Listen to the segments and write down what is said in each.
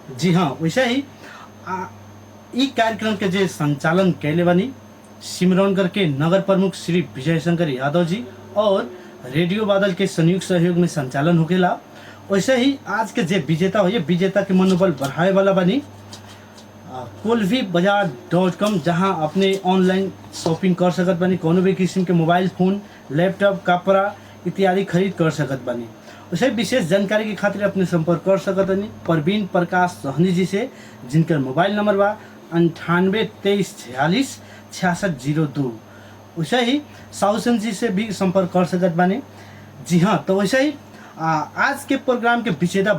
जी हाँ, वैसे ही ई कार्यक्रम के जे संचालन कैले बनी सिमरौनगढ़ के नगर प्रमुख श्री विजय शंकर यादव जी और रेडियो बादल के संयुक्त सहयोग में संचालन होकेला। वैसे ही आज के जे विजेता हो, ये विजेता के मनोबल बढ़ाए वाला बनी कोलवी बाजार .com, जहाँ अपने ऑनलाइन शॉपिंग कर सकत बनी, कोनो भी किस्म के मोबाइल फोन, लैपटॉप, कपड़ा इत्यादि खरीद कर सकत बनी। उसे विशेष जानकारी की खातिर अपने संपर्क कर सकत बनी परवीन प्रकाश सहनी जी से, जिनका मोबाइल नंबर बा 9823466602। वैसे ही साउसन जी से भी संपर्क कर सकत बानी। जी हाँ, तो वैसे ही आज के प्रोग्राम के विजेता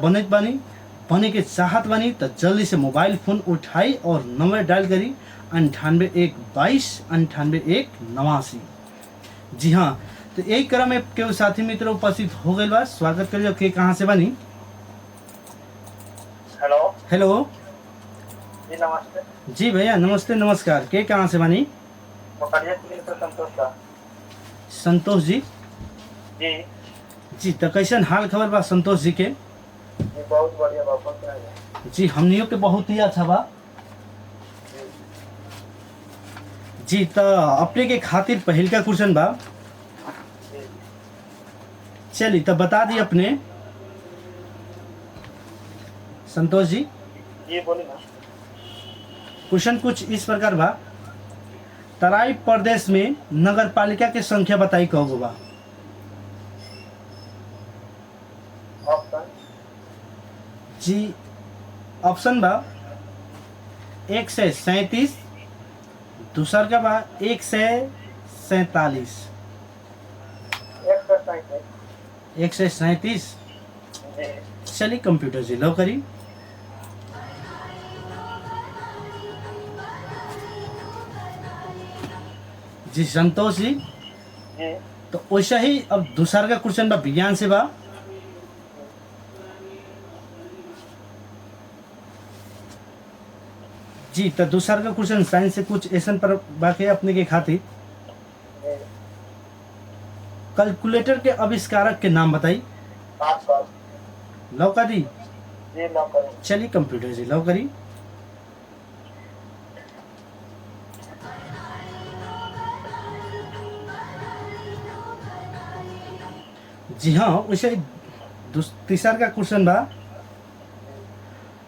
बने के चाहत बानी तो जल्दी से मोबाइल फोन उठाई और नंबर डायल करी 9812298189। जी हाँ, तो यही क्रम में केवल साथी मित्र उपस्थित हो गए बा। स्वागत करिए। के कहाँ से बनी? हेलो हेलो जी नमस्ते। जी भैया नमस्ते नमस्कार। के कहाँ से बनी? संतोष का। संतोष जी जी जी, तो कैसन हाल खबर बा संतोष जी के? जी बहुत बढ़िया बाबा। जी हमनियों के बहुत ही अच्छा बा। जी तो अपने के खातिर पहल का क्वेश्चन बा, चलिए तो बता दी अपने संतोष जी। जी बोली ना। क्वेश्चन कुछ इस प्रकार बा, तराई प्रदेश में नगर पालिका के संख्या बताई कगो बा? ऑप्शन जी ऑप्शन बा 137, दूसर का बा 147। 137। जी चलिए कंप्यूटर जी लो करी। जी संतोष जी, जी तो वैसा ही अब दूसरा का क्वेश्चन बा विज्ञान से बा। जी तो दूसरा का क्वेश्चन साइंस से कुछ ऐसा पर बाकी अपने के खातिर कैलकुलेटर के आविष्कारक के नाम बताई। पास्कल। लौका दी। जी नौकरी। चलिए कंप्यूटर जी लो करी। जी हाँ, वैसे तीसरा का क्वेश्चन बा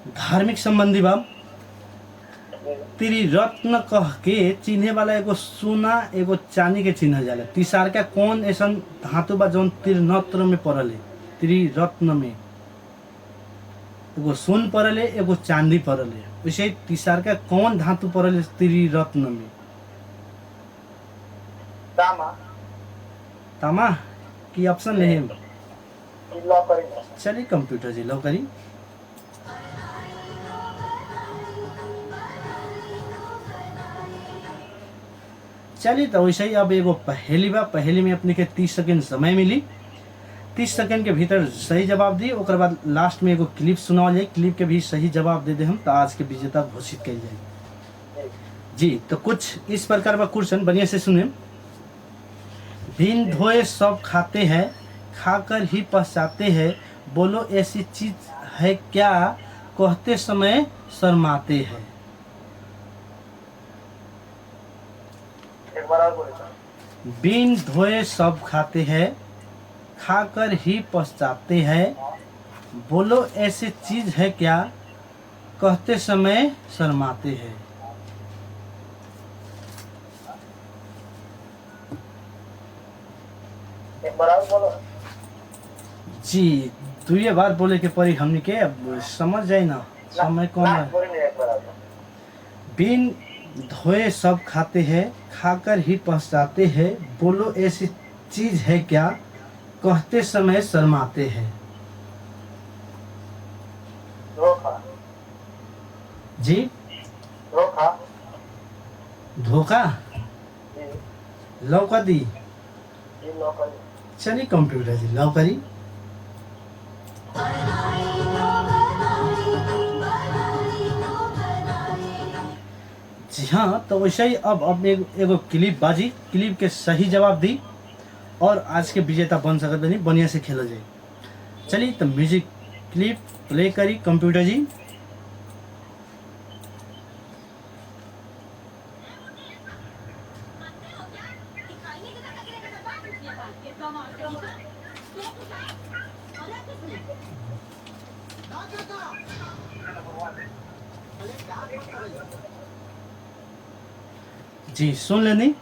धार्मिक संबंधी बा। त्रिरत्न कह के चिन्हे वाला एगो सोना एगो चांदी के चिन्ह जाला। तीसरा का कौन ऐसा धातु बा जौन त्रिरत्न में पड़ल है? त्रिरत्न में एगो सोन पड़ल है, एगो चांदी पड़ल है। वैसे तीसरा का कौन धातु पड़ल है त्रिरत्न में? तामा। तामा की ऑप्शन ले। नौकरी। चलिए कंप्यूटर जी लो करी। चलिए तो वैसे ही अब एगो पहेली बा। पहेली में अपने के 30 सेकंड समय मिली। 30 सेकंड के भीतर सही जवाब दी, ओकर बाद लास्ट में एगो क्लिप सुनाओ जाए। क्लिप के भी सही जवाब दे दे हम तो आज के विजेता घोषित कल जाए। जी तो कुछ इस प्रकार का क्वेश्चन बढ़िया से सुने। बिन धोए सब खाते हैं, खाकर ही पछताते हैं, बोलो ऐसी चीज है क्या, कहते समय शर्माते हैं? एक बार और बोले सर। बिन धोए सब खाते हैं, खाकर ही पछताते हैं, बोलो ऐसी चीज है क्या, कहते समय शर्माते हैं? एक बार और बोलो। जी दुई बार बोले के परी हमने के, अब समझ जाए ना समय कौन है। बोली नहीं एक बार और। बिन धोए सब खाते हैं, खाकर ही पछताते हैं, बोलो ऐसी चीज है क्या, कहते समय शर्माते हैं? धोखा। जी धोखा। धोखा। जी लौका दी। जी नौकरी। चलिए कंप्यूटर जी लव करी। जी हाँ, तो वैसे ही अब एगो क्लिप बाजी। क्लिप के सही जवाब दी और आज के विजेता बन सकत बनी, बढ़िया से खेला जाए। चलिए तो म्यूजिक क्लिप प्ले करी कंप्यूटर जी। जी सुन लेनी।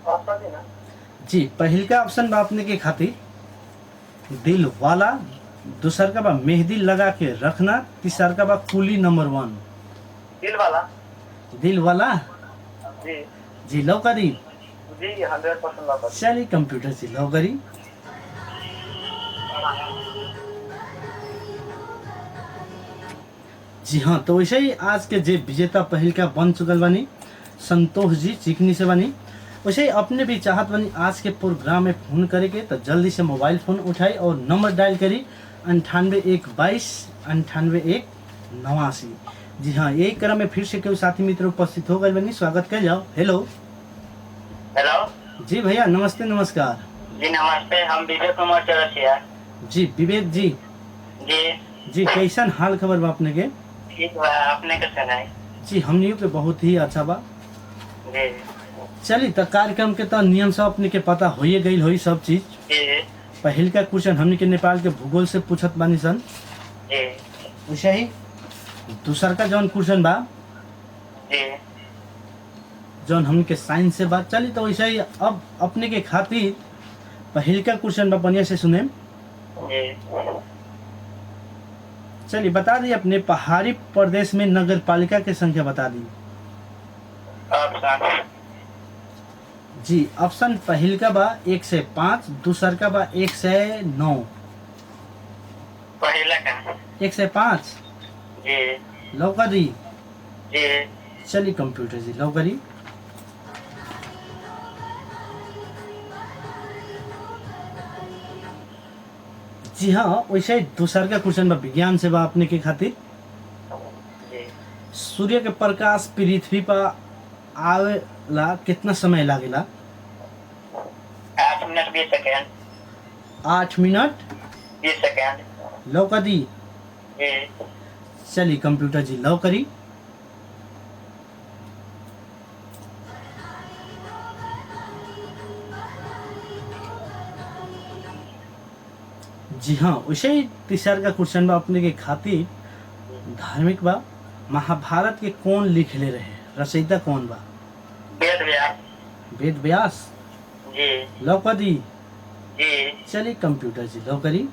ऑप्शन दी ना। जी पहल का ऑप्शन बा अपने के खातिर दिल वाला, दूसर का बा मेहंदी लगा के रखना, तीसर का बा कुली नंबर 1 दिल वाला। दिल वाला। जी जी लौका दी। जी 100% लॉक कर। चलिए कंप्यूटर से लॉक करी। जी हाँ, तो वैसे ही आज के जे विजेता पहल का बन चुकल बानी संतोष जी चिकनी से बानी। वैसे ही अपने भी चाहत बानी आज के प्रोग्राम में फोन करे के, तो जल्दी से मोबाइल फोन उठाई और नंबर डायल करी 9812298189। जी हाँ, यही क्रम में फिर से केहू साथी मित्र उपस्थित हो गए बनी, स्वागत कर जाओ। हेलो हेलो जी भैया, नमस्ते नमस्कार। जी नमस्ते, हम विजय कुमार चौरसिया। जी विवेक जी। जी जी कैसन हाल खबर बा अपने के? ठीक बा, अपने के सुनाई। जी हमनियों के बहुत ही अच्छा बा। जी चली तो कार्यक्रम के तो नियम सब अपने के पता होइए गई होई सब चीज। जी पहल का क्वेश्चन हमने के नेपाल के भूगोल से पूछत बानी सन। जी वैसे ही दूसर का जौन क्वेश्चन बा जी जौन हमने के साइंस से बात चली, तो वैसे ही अब अपने के खातिर पहल का क्वेश्चन बा, बढ़िया से सुने। जी चलिए बता दी, अपने पहाड़ी प्रदेश में नगर पालिका की संख्या बता दी। ऑप्शन जी ऑप्शन पहल का बा 1 से 5, दूसर का बा 1 से 9। पहला का 1 से 5 जी लौका दी। जी चलिए कंप्यूटर जी लौका दी। जी हाँ, वैसे ही दूसर का क्वेश्चन बा विज्ञान से बा अपने के खातिर। जी सूर्य के प्रकाश पृथ्वी पर आवेला कितना समय लागेला? 8 मिनट 20 सेकेंड। 8 minute 20 second. लौका दी। जी चलिए कंप्यूटर जी लौ करी। जी हाँ, वैसे ही तीसर का क्वेश्चन बा अपने के खातिर धार्मिक बा। महाभारत के कौन लिखले रहे, रचयिता कौन बा? वेद व्यास। वेद व्यास। जी लौका दी। जी चलिए कंप्यूटर जी लौ करी।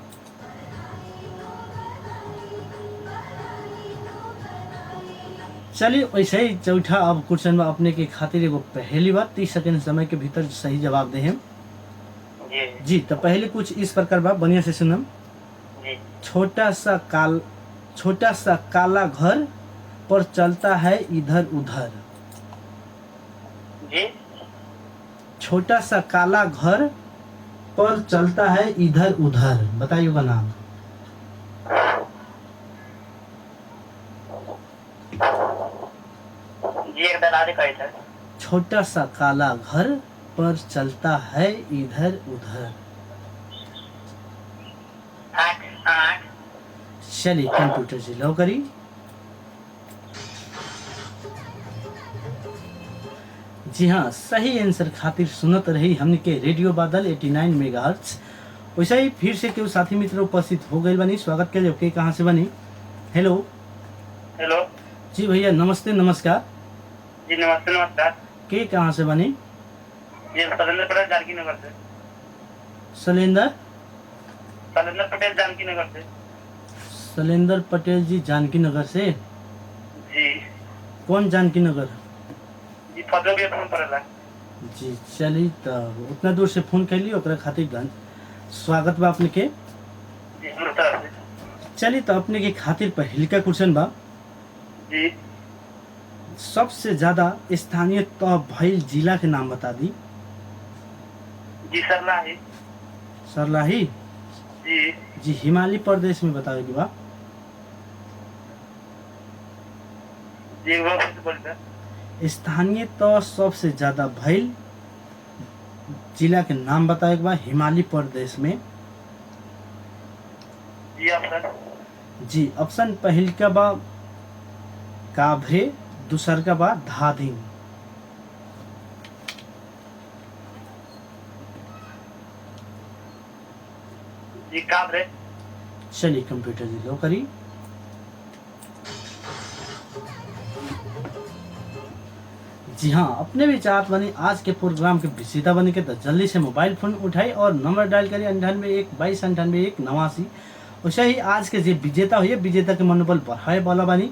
चलिए वैसे ही चौथा अब क्वेश्चन बा अपने के खातिर एगो पहली बार 30 सेकंड समय के भीतर सही जवाब दे हम। जी जी तो पहले कुछ इस प्रकार बा, बढ़िया से सुनम। जी छोटा सा काला घर पर चलता है इधर उधर। जी छोटा सा काला घर पर चलता है इधर उधर, बताइए का नाम। जी एक दलाली कही था। छोटा सा काला घर पर चलता है इधर उधर। आठ आठ चलिए कंप्यूटर से लो करी। जी हाँ, सही आंसर खातिर सुनत रही हमने के रेडियो बादल 89 मेगाहर्ट्ज। वैसे ही फिर से केहू साथी मित्र उपस्थित हो गए बनी, स्वागत के के कहाँ से बनी? हेलो हेलो जी भैया, नमस्ते नमस्कार। जी नमस्ते नमस्कार। के कहाँ से बनी? जी सलेंद्र पटेल जानकी नगर से। शैलेंद्र सलेंद्र पटेल जानकी नगर से। शैलेंद्र पटेल जी जानकी नगर से। जी कौन जानकी नगर? जी फजो भी फोन पड़ेला। जी चली तो उतना दूर से फोन कैली, ओकरा खातिर स्वागत बा अपने के। जी हमर तरफ से। चली तो अपने के खातिर पहले का क्वेश्चन बा। जी सबसे ज्यादा स्थानीय तौर भइल जिला के नाम बता दी। जी सरलाही। सरलाही। जी जी हिमालय प्रदेश में बतावे के बा। जी वो कुछ बोलते। स्थानीय तौर सबसे ज्यादा भइल जिला के नाम बतावे के बा हिमालय प्रदेश में। जी ऑप्शन। जी ऑप्शन पहल का बा काभ्रे, दूसर का बा धादिंग। जी काबरे। चलिए कंप्यूटर जी लो करी। जी हाँ, अपने भी चाहत बनी आज के प्रोग्राम के विजेता बने के तो जल्दी से मोबाइल फोन उठाई और नंबर डायल करिए 98 1 22 98 1 89। वैसे ही आज के जो विजेता हुई विजेता के मनोबल बढ़ाए वाला बनी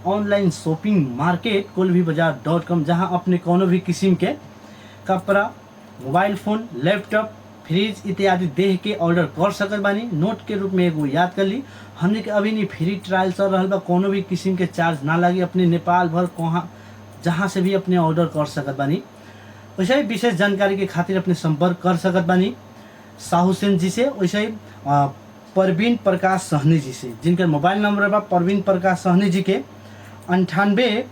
ऑनलाइन शॉपिंग मार्केट कोल भी बाजार .com, जहाँ अपने कोनो भी किस्म के कपड़ा, मोबाइल फोन, लैपटॉप, फ्रिज इत्यादि देख के ऑर्डर कर सकत बानी। नोट के रूप में एगो याद कर ली, हमने के अभी नहीं फ्री ट्रायल चल रहा बा, कोनो भी किस्म के चार्ज ना लगी, अपने नेपाल भर कहाँ जहाँ से भी अपने ऑर्डर कर सकत बानी। वैसे ही विशेष जानकारी के खातिर अपने संपर्क कर सकत बानी साहू सेन जी से, वैसे ही परवीन प्रकाश सहनी जी से, जिनके मोबाइल नंबर बा परवीन प्रकाश सहनी जी के 98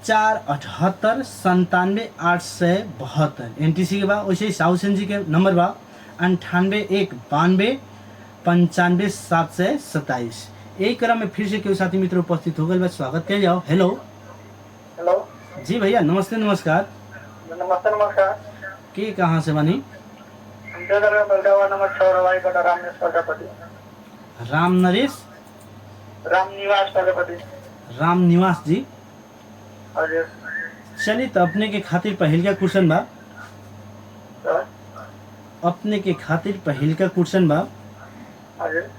478 97 872 NTC के बा। वैसे ही साहू सेन जी के नंबर बा 98 1 92 95 727। यही क्रम में फिर से कोई साथी मित्र उपस्थित हो गए, बस स्वागत किया जाओ। हेलो हेलो जी भैया, नमस्ते नमस्कार। नमस्ते नमस्कार। के कहाँ से बनी? नंबर 6 रवाई कटा रामनिवास प्रजापति। राम नरेश रामनिवास प्रजापति। राम निवास जी। हजुर चलिए तो अपने के खातिर पहल का क्वेश्चन बा, सर। अपने के खातिर पहल का क्वेश्चन बा, हजुर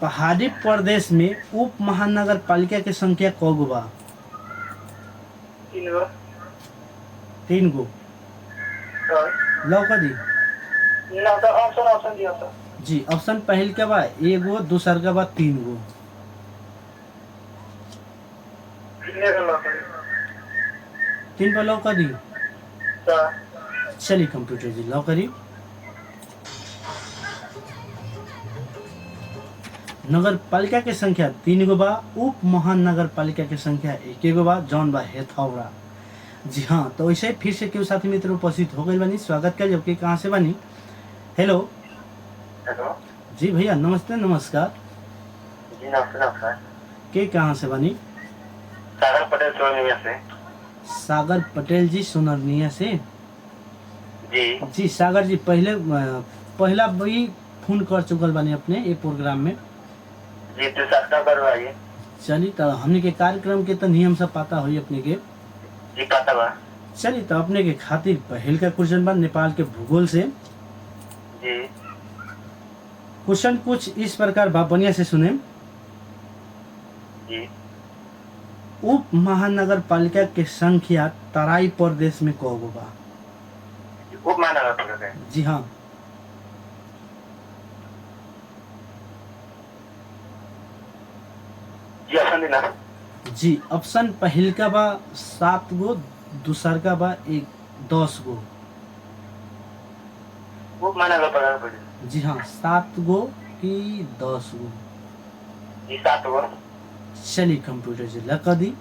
पहाड़ी प्रदेश में उप महानगर पालिका की संख्या कौगो बा? 3 गो 3 गो। सर। लौका दी ना तो ऑप्शन दिया सर। जी, ऑप्शन पहल का बा एगो, दूसर का बा 3 गो। कितने का लॉक है 3 पर लौका दी। सर? चलिए कंप्यूटर जी लॉ करी। नगर पालिका की संख्या 3 गो बा, उप महानगर पालिका की संख्या 1 गो बा, जौन बा हेथौड़ा। जी हाँ, तो वैसे फिर से क्यों साथी मित्र उपस्थित हो गए बनी, स्वागत कर जबकि कहाँ से बनी। हेलो हेलो जी भैया, नमस्ते नमस्कार। जी नमस्ते नमस्कार। के कहाँ से बनी? सागर पटेल सोनिया से। सागर पटेल जी सोनरनिया से। जी जी सागर जी, पहला भी फोन कर चुकल बानी अपने ये प्रोग्राम में। जी तो साथ करवाइए। चलिए तो हमने के कार्यक्रम के तो नियम सब पता हुई अपने के। जी पता बा। चलिए तो अपने के खातिर पहल का क्वेश्चन बा नेपाल के भूगोल से। जी क्वेश्चन कुछ इस प्रकार बा, बढ़िया से सुने। जी उप महानगर पालिका के संख्या तराई प्रदेश में कौगो बा? उप महानगर पालिका। जी हाँ। जी ऑप्शन देना। जी, ऑप्शन पहल का बा 7 गो, दूसर का बा 10 गो। उप महानगर पालिका। जी हाँ, 7 गो की 10 गो? जी 7 गो। चलिए कंप्यूटर जी लगा दी।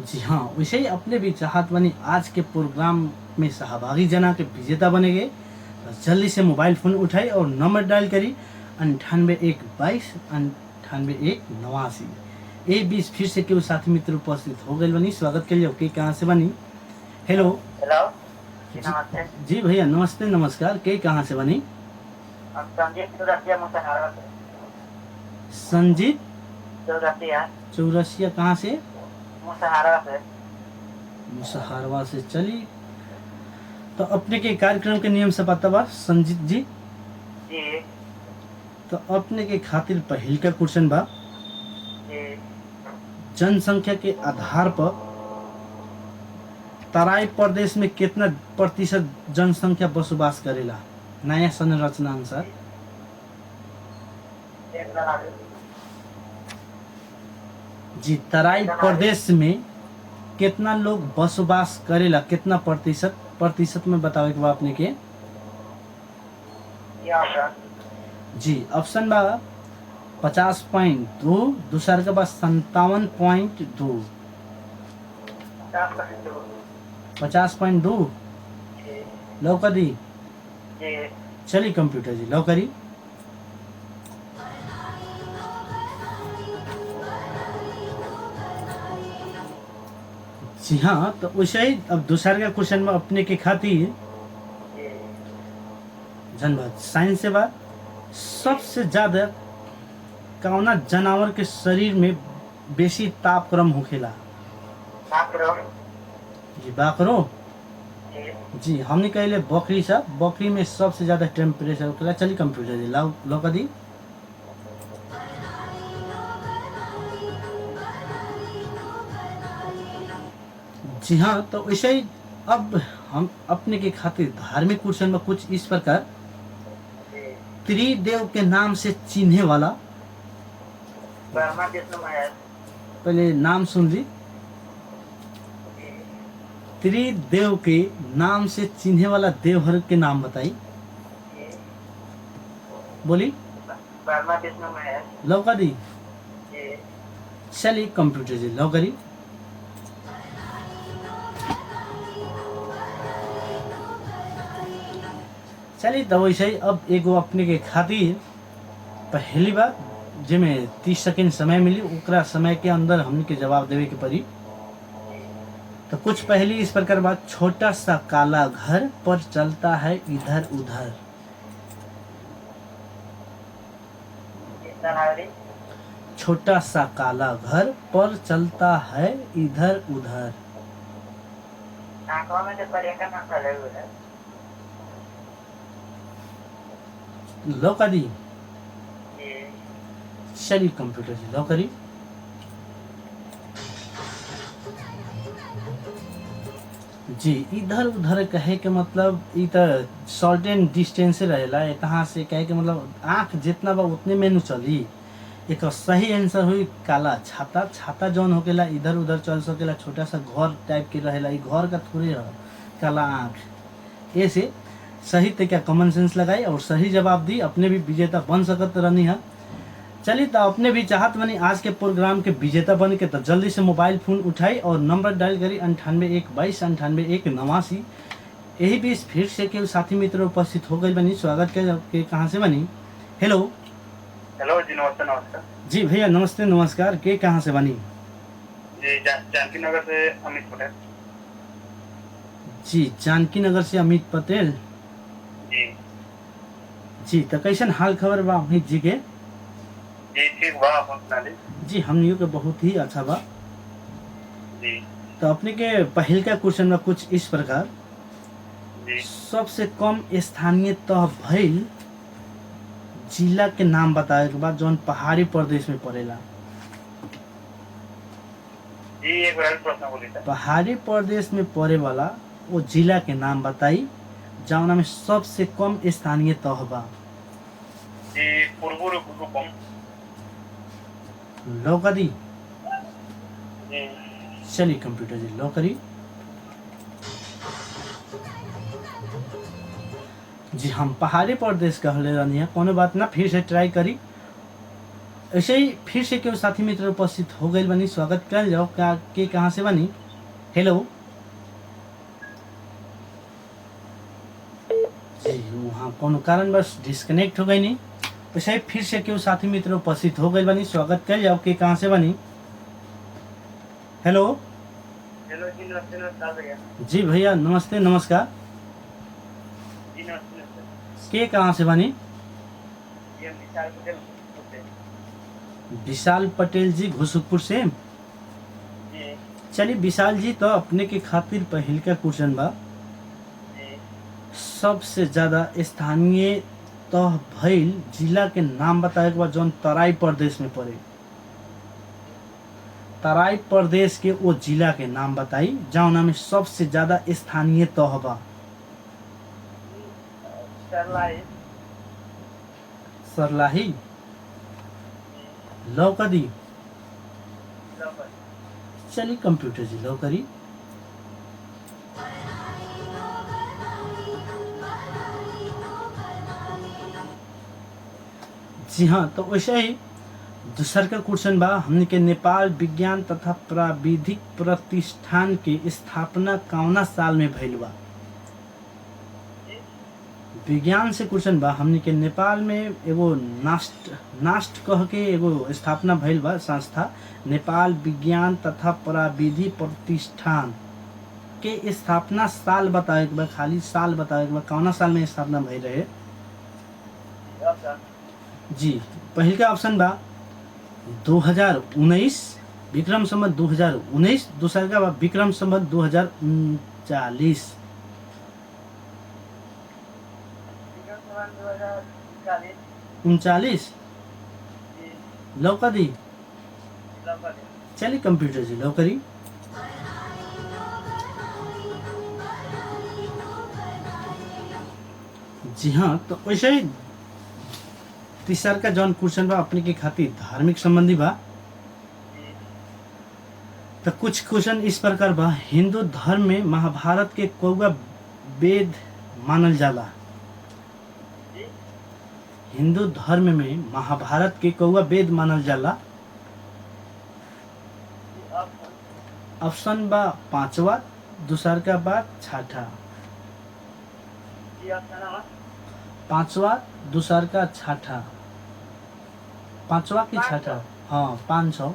जी हाँ, वैसे ही अपने भी चाहत बनी आज के प्रोग्राम में सहभागी जना के विजेता बनेंगे, तो जल्दी से मोबाइल फोन उठाई और नंबर डायल करी 98 1 22 98 1 89। ये बीच फिर से केवल साथी मित्र उपस्थित हो गए बनी, स्वागत के लिए। ओके, कहाँ से बनी? हेलो हेलो जी नमस्ते। जी भैया, नमस्ते नमस्कार। के कहाँ से बनी? संजीत चौरसिया मुसहरा से। संजीत चौरसिया चौरसिया, कहाँ से? मुसहरा से। मुसहरवा से। चली तो अपने के कार्यक्रम के नियम से पता बा संजीत जी। जी तो अपने के खातिर पहल का क्वेश्चन बा, जी जनसंख्या के आधार पर तराई प्रदेश में कितना प्रतिशत जनसंख्या बसोबास करेला नया संरचना अनुसार? जी, तराई प्रदेश में कितना लोग बसोबास करेला, कितना प्रतिशत में बतावे के बा अपने के। जी, ऑप्शन बा 50.2, दूसर के बाद 57.2। 50.2 लौका दी। चलिए कंप्यूटर जी लौ करी। जी हाँ, तो वैसे ही अब दूसर का क्वेश्चन में अपने के खातिर जी जनबत साइंस से बात सबसे ज्यादा कौना जानवर के शरीर में बेसी तापक्रम होखेला? तापक्रम जी बाकरो। जी जी हमने कहले बकरी सब, बकरी में सबसे ज्यादा टेम्परेचर होखेला। चलिए कंप्यूटर जी लाओ लौका दी। जी हाँ, तो वैसे ही अब हम अपने के खातिर धार्मिक क्वेश्चन में कुछ इस प्रकार जी त्रिदेव के नाम से चिन्हे वाला, ब्रह्मा विष्णु महेश पहले नाम सुन ली। जी त्रिदेव के नाम से चिन्हे वाला देवहर के नाम बताई, जी बोली ब्रह्मा विष्णु महेश लौका दी। जी चलिए कंप्यूटर जी लौ करी। चलिए तो वैसे ही अब एगो अपने के खातिर पहली बार जिमें 30 सेकेंड समय मिली, ओकरा समय के अंदर हमने के जवाब देवे के पड़ी। तो कुछ पहली इस प्रकार बात, छोटा सा काला घर पर चलता है इधर उधर। तनावरी छोटा सा काला घर पर चलता है इधर उधर। आंखों में जो परेखा ना खड़े हुए हैं लौका दी। जी चलिए कंप्यूटर जी लौ करी। जी इधर उधर कहे के मतलब इ त शॉर्ट एंड डिस्टेंस रहेला, कहाँ से कहे के मतलब आँख जितना बा उतने में नु चली। एक सही आंसर हुई काला छाता। छाता जौन होकेला इधर उधर चल सकेला, छोटा सा घर टाइप के रहेला, इ घर का थोड़ी रह काला आँख। ऐसे सही तरीका कॉमन सेंस लगाई और सही जवाब दी, अपने भी विजेता बन सकत रहनी है। चलिए तो अपने भी चाहत बनी आज के प्रोग्राम के विजेता बन के, तो जल्दी से मोबाइल फोन उठाई और नंबर डायल करी 9812298189। यही बीच फिर से के साथी मित्र उपस्थित हो गई बनी, स्वागत के कहाँ से बनी? हेलो हेलो जी नमस्ते नमस्कार जी भैया नमस्ते नमस्कार, के कहाँ से बनी? जी जानकी नगर से अमित पटेल जी जानकी नगर से अमित पटेल जी जी। तो कैसन हाल खबर बा अमित जी के? जी ठीक बा अपन सुना ली जी हमनियों के बहुत ही अच्छा बा। जी तो अपने के पहल का क्वेश्चन में कुछ इस प्रकार, जी सबसे कम स्थानीय तह भइल जिला के नाम बताए के बाद जौन पहाड़ी प्रदेश में पड़ेला। जी एक बार प्रश्न बोली था पहाड़ी प्रदेश में पड़े वाला वो जिला के नाम बताई जौना में सबसे कम स्थानीय तह बा। जी पूर्व रूपम लौका दी। जी चलिए कंप्यूटर जी लौ करी। जी हम पहाड़ी प्रदेश कहले रहनी है, कोनो बात ना, फिर से ट्राई करी। ऐसे ही फिर से केवल साथी मित्र उपस्थित हो गए बनी, स्वागत कर जाओ। क्या के कहाँ से बनी? हेलो जी वहाँ कोनो कारण बस डिस्कनेक्ट हो गई नहीं। ऐसे ही फिर से केवल साथी मित्र उपस्थित हो गए बनी, स्वागत कर जाओ। के कहाँ से बनी? हेलो हेलो जी नमस्ते नमस्कार भैया जी भैया नमस्ते नमस्कार, जी नमस्ते नमस्ते के कहाँ से बनी? ये विशाल पटेल से विशाल पटेल जी घुसुकपुर से। जी चलिए विशाल जी, तो अपने के खातिर पहल का क्वेश्चन बा, जी सबसे ज्यादा स्थानीय तह भइल जिला के नाम बताए के बाद जौन तराई प्रदेश में पड़े, तराई प्रदेश के वो जिला के नाम बताई जौना में सबसे ज्यादा स्थानीय तह बा। सरलाई सरलाही लौका दी। लवकर चलिए कंप्यूटर जी लौकरी। जी हाँ, तो वैसे ही दूसर का क्वेश्चन बा, हमने के नेपाल विज्ञान तथा प्राविधिक प्रतिष्ठान के स्थापना कौना साल में भइल बा? विज्ञान से क्वेश्चन बा हमनी के नेपाल में एगो नास्ट कह के एगो स्थापना भइल बा संस्था नेपाल विज्ञान तथा प्राविधि प्रतिष्ठान के स्थापना साल बतावे के बा, खाली साल बतावे के बा, कौना साल में स्थापना भइल रहे? ऑप्शन जी पहिल का ऑप्शन बा 2019 विक्रम संवत 2019, दूसरा का बा विक्रम संवत 2039। 2040 39 लौका दी। चलिए कंप्यूटर जी लौकरी। जी हाँ, तो वैसे ही तीसरा का जौन क्वेश्चन बा अपने के खातिर धार्मिक संबंधी बा। तो कुछ क्वेश्चन इस प्रकार बा, हिंदू धर्म में महाभारत के कौवा वेद मानल जाला? हिंदू धर्म में महाभारत के कौवा वेद मानल जाला? ऑप्शन बा पांचवा, दूसरा का बा छठा। पांचवा, दूसरा का छठा। पांचवा की छठा? हाँ 500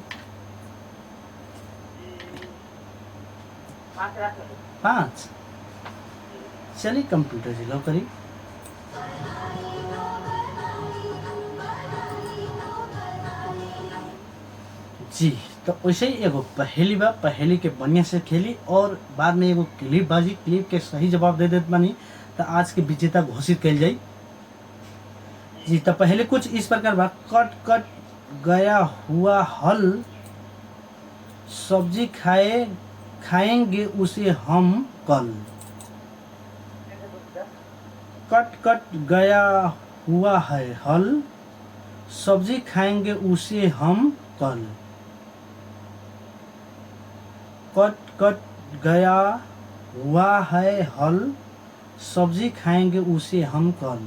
5। चलिए कंप्यूटर जी लो करी। जी तो वैसे ही एगो पहेली बा, पहेली के बढ़िया से खेली और बाद में एगो क्लिप बाजी, क्लिप के सही जवाब दे देत बानी तो आज के विजेता घोषित कल जाई। जी तो पहले कुछ इस प्रकार बा, कट कट गया हुआ हल, सब्जी खाएंगे उसे हम कल। कट कट गया हुआ है हल, सब्जी खाएंगे उसे हम कल। कट कट गया हुआ है हल, सब्जी खाएंगे उसे हम कल।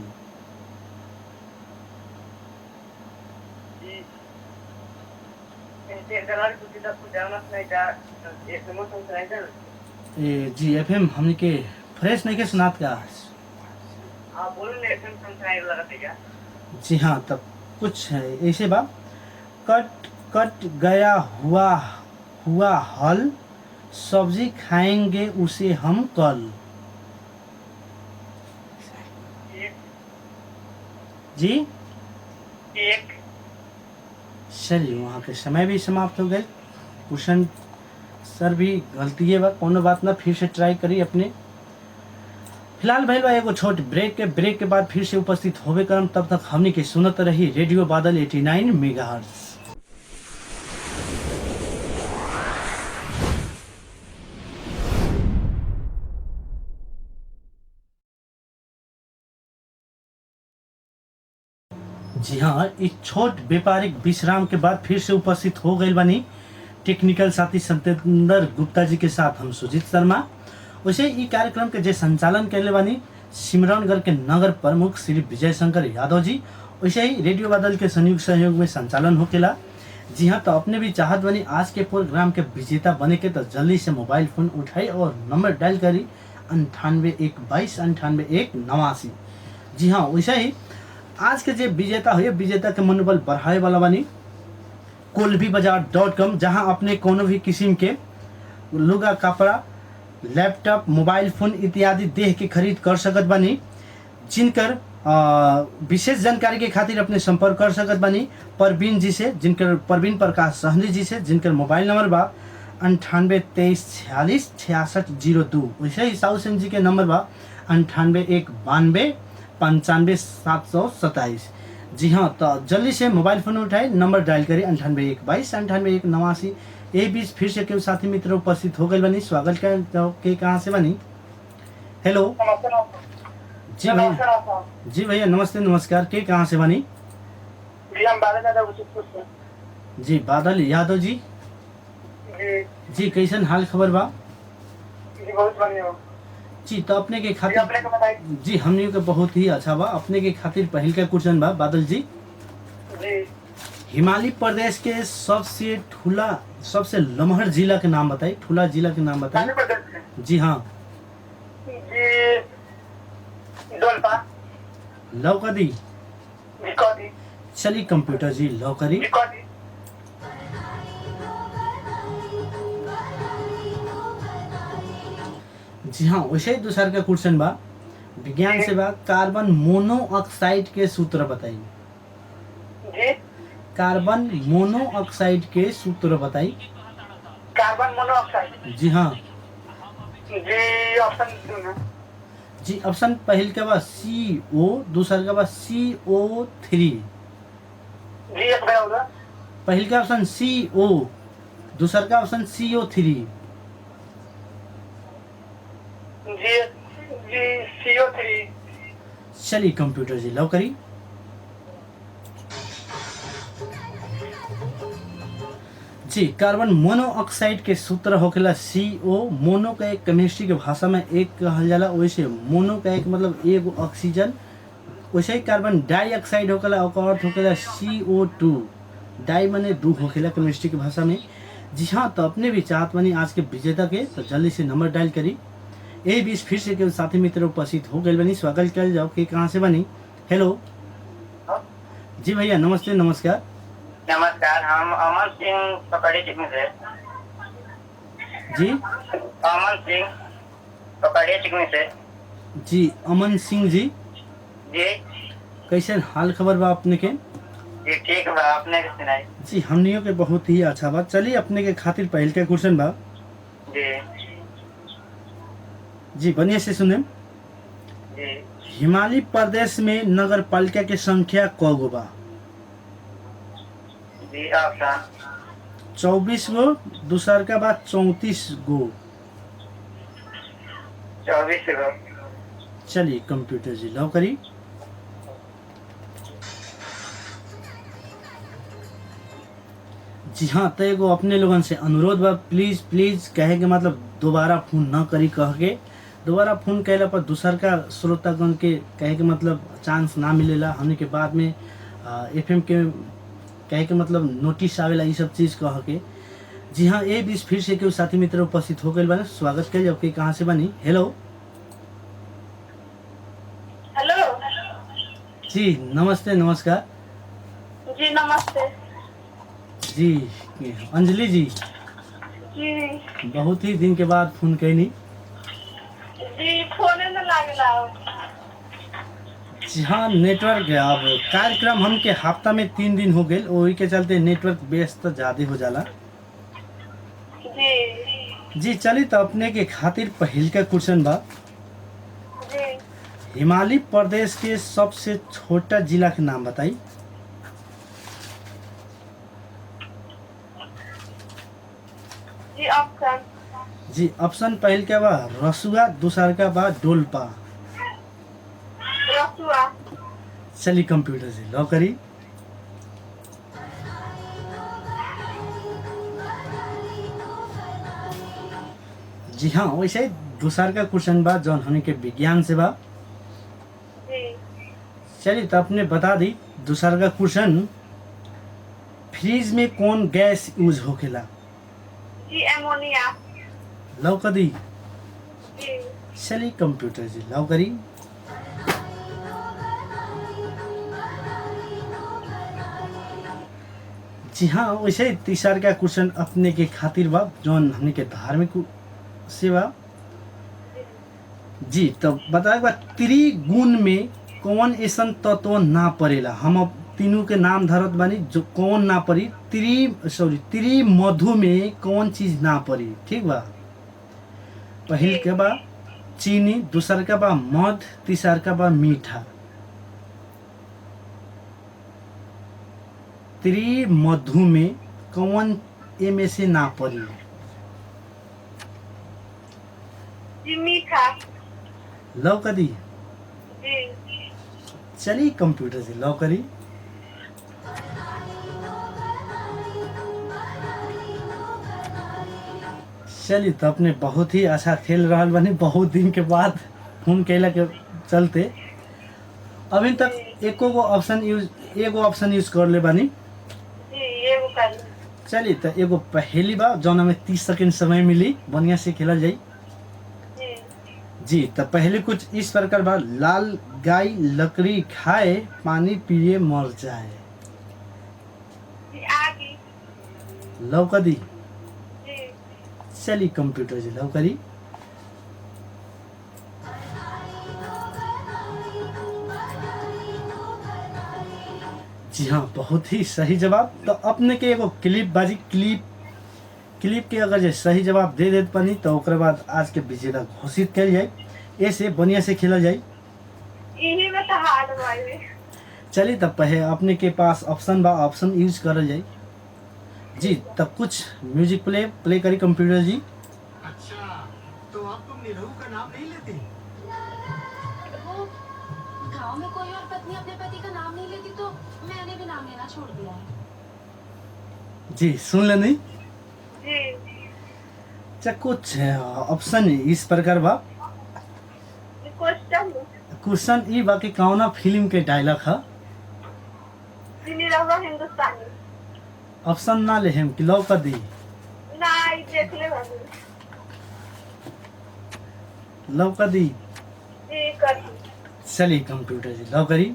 जी एफएम हमने के फ्रेश नहीं के सुनात का। जी हाँ तब कुछ है ऐसे बा, कट कट गया हुआ हल, सब्जी खाएंगे उसे हम कल। जी एक चलिए वहाँ के समय भी समाप्त हो गए। क्वेश्चन सर भी गलती है बा, कोनो बात ना, फिर से ट्राई करी अपने। फिलहाल भाई बा एगो छोट ब्रेक के बाद फिर से उपस्थित होबे करम। तब तक हमनी के सुनत रही रेडियो बादल 89 मेगाहर्ट्ज। जी हाँ, इस छोट व्यापारिक विश्राम के बाद फिर से उपस्थित हो गए बानी टेक्निकल साथी सत्येंद्र गुप्ता जी के साथ हम सुजीत शर्मा। वैसे ई कार्यक्रम के जे संचालन कैले बानी सिमरौनगढ़ के नगर प्रमुख श्री विजय शंकर यादव जी। वैसे ही रेडियो बादल के संयुक्त सहयोग में संचालन होकेला। जी हाँ, तो अपने भी चाहत बनी आज के प्रोग्राम के विजेता बने के तो जल्दी से मोबाइल फोन उठाई और नंबर डायल करी 9812298189। जी हाँ, वैसे ही आज के जे विजेता है विजेता के मनोबल बढ़ाए वाला बानी kolvibazaar.com, जहां अपने कोनो भी किस्म के लुगा कपड़ा लैपटॉप मोबाइल फोन इत्यादि देख के खरीद कर सकत बानी। जिनकर विशेष जानकारी के खातिर अपने संपर्क कर सकत बानी परवीन जी से, जिनकर परवीन प्रकाश सहनी जी से, जिनकर मोबाइल नंबर बा 9823466602। वैसे ही साउ सिंह जी के नंबर बा 9812955727। जी हाँ, तो जल्दी से मोबाइल फोन उठाए, नंबर डायल करें 9812298189। ये बीच फिर से केवल साथी मित्र उपस्थित हो गए बनी। स्वागत के कहाँ से बनी? हेलो जी भैया, जी भैया नमस्ते नमस्कार। के कहाँ से बनी? जी बादल यादव जी। जी कैसन हाल खबर बा? जी तो अपने के खातिर जी हमने के बहुत ही अच्छा बा। अपने के खातिर पहल का क्वेश्चन बा बादल जी, हिमालय प्रदेश के सबसे लमहर जिला के नाम बताइए, ठुला जिला के नाम बताइए। जी हाँ, लव कर दी। विकोदी चलिए कंप्यूटर जी लव करी। विकोदी जी हाँ, वैसे ही दूसरा का क्वेश्चन बा विज्ञान से बा कार्बन मोनोऑक्साइड के सूत्र बताइए। जी कार्बन मोनोऑक्साइड के सूत्र बताइए। कार्बन मोनोऑक्साइड जी हाँ जी ऑप्शन दूं जी, ऑप्शन पहल के बाद CO, दूसरा के बाद CO3। जी एक बार होगा पहल का ऑप्शन CO, दूसरा का ऑप्शन CO3। जी जी CO3 चलिए कंप्यूटर जी लव करी। जी, कार्बन मोनोऑक्साइड के सूत्र होखेला CO। मोनो का एक केमिस्ट्री के भाषा में एक कहल जाला, वैसे मोनो का एक मतलब एगो ऑक्सीजन। वैसे ही कार्बन डाइऑक्साइड होखेला, ओकर अर्थ होखेला CO2। डाई माने दू होखेला केमिस्ट्री की भाषा में। जी हाँ, तो अपने भी चाहत बनी आज के विजेता के तो जल्दी से नंबर डायल करी। यही बीच फिर से केवल साथी मित्र उपस्थित हो गए बनी, स्वागत कर जाओ कि कहाँ से बनी। हेलो जी भैया, नमस्ते नमस्कार। नमस्कार, हम अमन सिंह पकड़ी चिकनी से। जी अमन सिंह पकड़ी चिकनी से। जी अमन सिंह जी, जी कैसे हाल खबर बा अपने के? जी ठीक बा, अपने के सुनाई। जी हमनियों के बहुत ही अच्छा बा। चलिए अपने के खातिर पहल के क्वेश्चन बा जी जी, बढ़िया से सुने। जी हिमालय प्रदेश में नगर पालिका की संख्या कगो बा? जी ऑप्शन 24 गो, दूसर का बाद 34 गो। 24 गो। चलिए कंप्यूटर जी लव करी। जी हाँ, तो एगो अपने लोगन से अनुरोध बा, प्लीज प्लीज कहे के मतलब दोबारा फोन न करी कह के। दोबारा फोन कैला पर दूसर का श्रोतागण के कहे के मतलब चांस ना मिलेला। हमने के बाद में FM के कहे के मतलब नोटिस आवेला, ये सब चीज़ कह के। जी हाँ, ये बीच फिर से केहू साथी मित्र उपस्थित हो गए बने, स्वागत कर जाओ कि कहाँ से बनी। हेलो हेलो जी नमस्ते नमस्कार। जी नमस्ते। जी अंजलि जी, जी बहुत ही दिन के बाद फोन कैनी। जी फोने में लागला। जी हाँ, नेटवर्क है। अब कार्यक्रम हमके हफ्ता में 3 दिन हो गए, वही के चलते नेटवर्क व्यस्त ज़्यादा हो जाला। जी जी चली तो अपने के खातिर पहल का क्वेश्चन बा जी हिमालय प्रदेश के सबसे छोटा जिला के नाम बताई। जी ऑप्शन जी ऑप्शन पहल का बा रसुआ, दूसरा का बा डोलपा। रसुआ चली कंप्यूटर से लॉ करी। जी हाँ, वैसे ही दूसरा का क्वेश्चन बा जौन हमने के विज्ञान से बा। जी चलिए तो अपने बता दी दूसरा का क्वेश्चन, फ्रिज में कौन गैस यूज होखेला? जी एमोनिया। लव कर दी। जी चलिए कंप्यूटर जी लव करी। जी हाँ, वैसे ही तीसरा का क्वेश्चन अपने के खातिर बा जौन हमने के धार्मिक से बा। जी तो बताए बा त्रिगुण में कौन ऐसन तत्व ना पड़ेला? हम अब तीनों के नाम धरत बानी जो कौन ना पड़ी। त्रिमधु में कौन चीज ना पड़ी? ठीक बा, पहल के बा चीनी, दूसर का बा मध, तीसर का बा मीठा। त्रिमधु में कौन एमे से ना पड़ी? जी मीठा। लव कर दी। जी चलिए कंप्यूटर से लव करी। चलिए तो अपने बहुत ही अच्छा खेल रहा बनी, बहुत दिन के बाद फोन कैला के चलते। अभी तक एगो ऑप्शन यूज कर ले बानी। जी एगो कर। चलिए तो एगो पहली बार जौन हमें 30 सेकंड समय मिली, बढ़िया से खेला जाई। जी जी तो पहले कुछ इस प्रकार बा, लाल गाय लकड़ी खाए पानी पिए मर जाए। आगे। लौका दी। जी। चलिए कंप्यूटर जी लौकरी। जी हाँ बहुत ही सही जवाब। तो अपने के एगो क्लिप बाजी क्लिप के अगर जे सही जवाब दे देत पानी तो ओकरे बाद आज के विजेता घोषित कल जाए। ऐसे बढ़िया से खेला जाए। इही में तो हार्ड वाले। चलिए तब पहले अपने के पास ऑप्शन बा, ऑप्शन यूज करल जाए। जी तब कुछ म्यूजिक प्ले करी कंप्यूटर जी। अच्छा, तो अब तुम निरहू का नाम नहीं लेती? वो गांव में कोई और पत्नी अपने पति का नाम नहीं लेती तो मैंने भी नाम लेना छोड़ दिया है। जी सुन ले नहीं। जी। अच्छा कुछ ऑप्शन इस प्रकार बा। क्वेश्चन क्वेश्चन ई बा कि कौना फिल्म के डायलॉग है। निरहुआ हिंदुस्तानी। ऑप्शन ना ले हम कि लौका दी। ना ई देख ले बाबू। लौका दी। जी कर। चलिए कंप्यूटर जी लौकरी।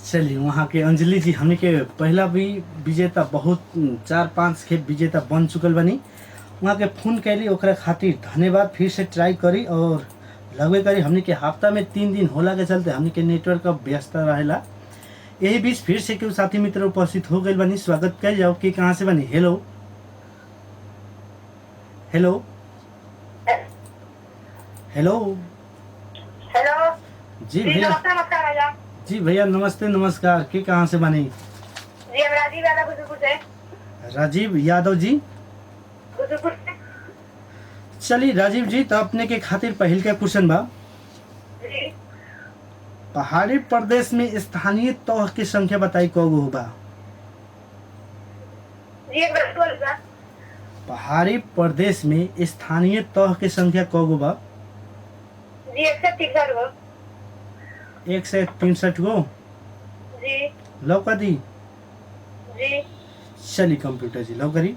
चलिए वहाँ के अंजलि जी हमने के पहला भी विजेता बहुत 4-5 खेप विजेता बन चुकल बनी। वहाँ के फोन कैली ओकरा खातिर धन्यवाद। फिर से ट्राई करी और लगभग करी हमने के हफ्ता में 3 दिन होला के चलते हमने के नेटवर्क का व्यस्तता रहेला। यही बीच फिर से केहू साथी मित्र उपस्थित हो गए बनी। स्वागत कर जाओ कि कहाँ से बनी। Hello hello hello hello. जी जी भैया। नमस्कार भैया। जी भैया नमस्ते नमस्कार। के कहाँ से बनी। जी हम राजीव यादव गुजरपुर से। राजीव यादव जी। गुजरपुर से। चलिए राजीव जी तो अपने के खातिर पहल का क्वेश्चन बा। जी। पहाड़ी प्रदेश में स्थानीय तौर की संख्या बताई कौगो बा। जी एक बार बोल बा। पहाड़ी प्रदेश में स्थानीय तौर की संख्या कौगो बा। जी 163 गो। 163 गो। जी। लौका दी। जी। चलिए कंप्यूटर जी लौकरी।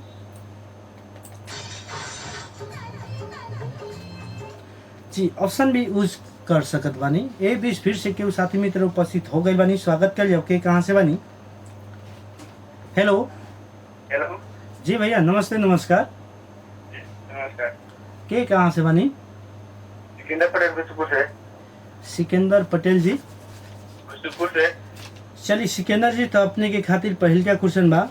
जी ऑप्शन भी यूज कर सकत बानी। ए बीच फिर से केहू साथी मित्र उपस्थित हो गए बानी। स्वागत कर जाओ के कहाँ से बानी। Hello hello. जी भैया नमस्ते नमस्कार। नमस्कार। के कहाँ से बानी। सिकंदर पटेल गुजरपुर से। सिकंदर पटेल जी। गुजरपुर से। चलिए सिकंदर जी तो अपने के खातिर पहल का क्वेश्चन बा।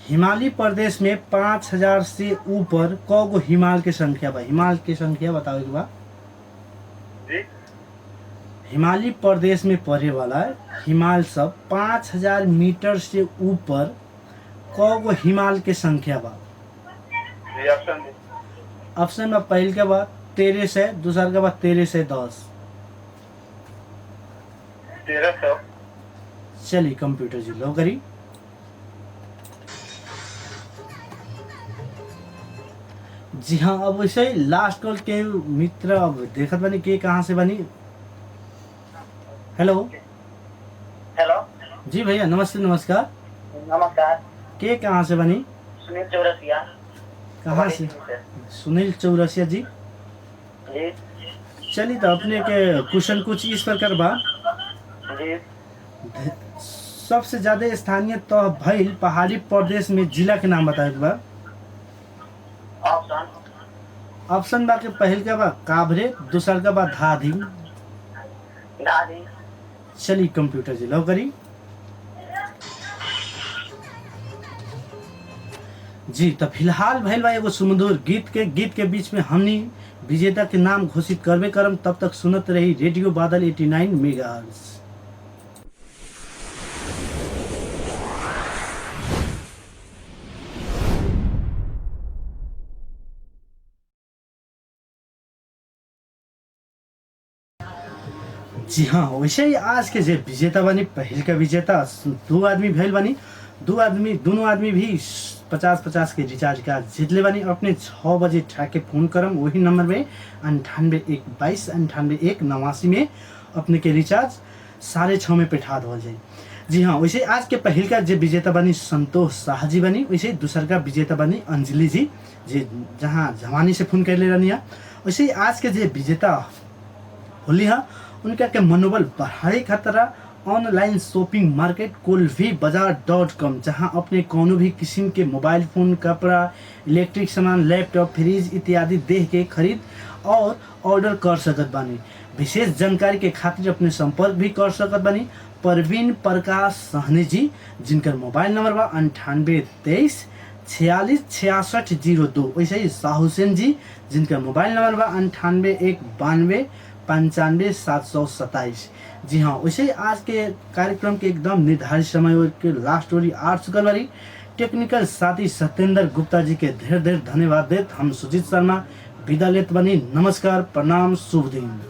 हिमालय प्रदेश में 5000 से ऊपर कौगो हिमाल के संख्या बा। हिमाल के संख्या बताओ एक बार। जी। हिमालय प्रदेश में पड़े वाला हिमाल सब 5000 मीटर से ऊपर कौगो हिमाल के संख्या बा। जी ऑप्शन दी। ऑप्शन में पहल के बाद 1300, दूसरा के बाद 1310। 1300। चलिए कंप्यूटर जी लो करी। जी हाँ अब वैसे ही लास्ट कॉल के मित्र अब देखत बनी के कहाँ से बनी। Hello hello. जी भैया नमस्ते नमस्कार। नमस्कार। के कहाँ से बनी। सुनील चौरसिया। कहाँ से। सुनील चौरसिया जी। जी। चलिए तो अपने के क्वेश्चन कुछ इस प्रकार बा। जी। सबसे ज्यादा स्थानीय तो भइल पहाड़ी प्रदेश में जिला के नाम बताए बा। ऑप्शन। ऑप्शन बा के पहल का बा काभरे, दूसरा का बा धादी। दादी। चलिए कंप्यूटर जी लो करी। जी तो फिलहाल भइल बा एगो सुमधुर गीत के बीच में हमनी विजेता के नाम घोषित करबे करम। तब तक सुनत रही रेडियो बादल 89 मेगाहर्ट्ज। जी हाँ वैसे ही आज के जे विजेता बनी पहल का विजेता 2 आदमी भैल बनी। दोनों आदमी भी 50-50 के रिचार्ज कार्ड जीतले बनी। अपने 6 बजे ठा के फोन करम वही नंबर में 9812 98 189 में अपने के रिचार्ज 6:30 में बैठा दो जाए। जी हाँ, वैसे आज के पहल का जे विजेता बनी संतोष शाह जी बनी, वैसे दूसर का विजेता बनी अंजलि जी, जे जहाँ जवानी से फोन कर ले रही। वैसे आज के जे विजेता होली है उनका के मनोबल बढ़ाए खतरा ऑनलाइन शॉपिंग मार्केट कुलवीबाजार.com, जहां अपने कोनो भी किस्म के मोबाइल फोन, कपड़ा, इलेक्ट्रिक सामान, लैपटॉप, फ्रिज इत्यादि देख के खरीद और ऑर्डर कर सकत बानी। विशेष जानकारी के खातिर अपने संपर्क भी कर सकत बानी परवीन प्रकाश सहनी जी, जिनकर मोबाइल नंबर बा 9823 46 6602। वैसे ही शाह हुसैन जी, जिनका मोबाइल नंबर बा 98 192 95 727। जी हाँ, वैसे ही आज के कार्यक्रम के एकदम निर्धारित समय के लास्ट ओरी 8 चुकल वाली टेक्निकल साथी सत्येंद्र गुप्ता जी के ढेर ढेर धन्यवाद देत हम सुजीत शर्मा विदा लेत बनी। नमस्कार, प्रणाम, शुभ दिन।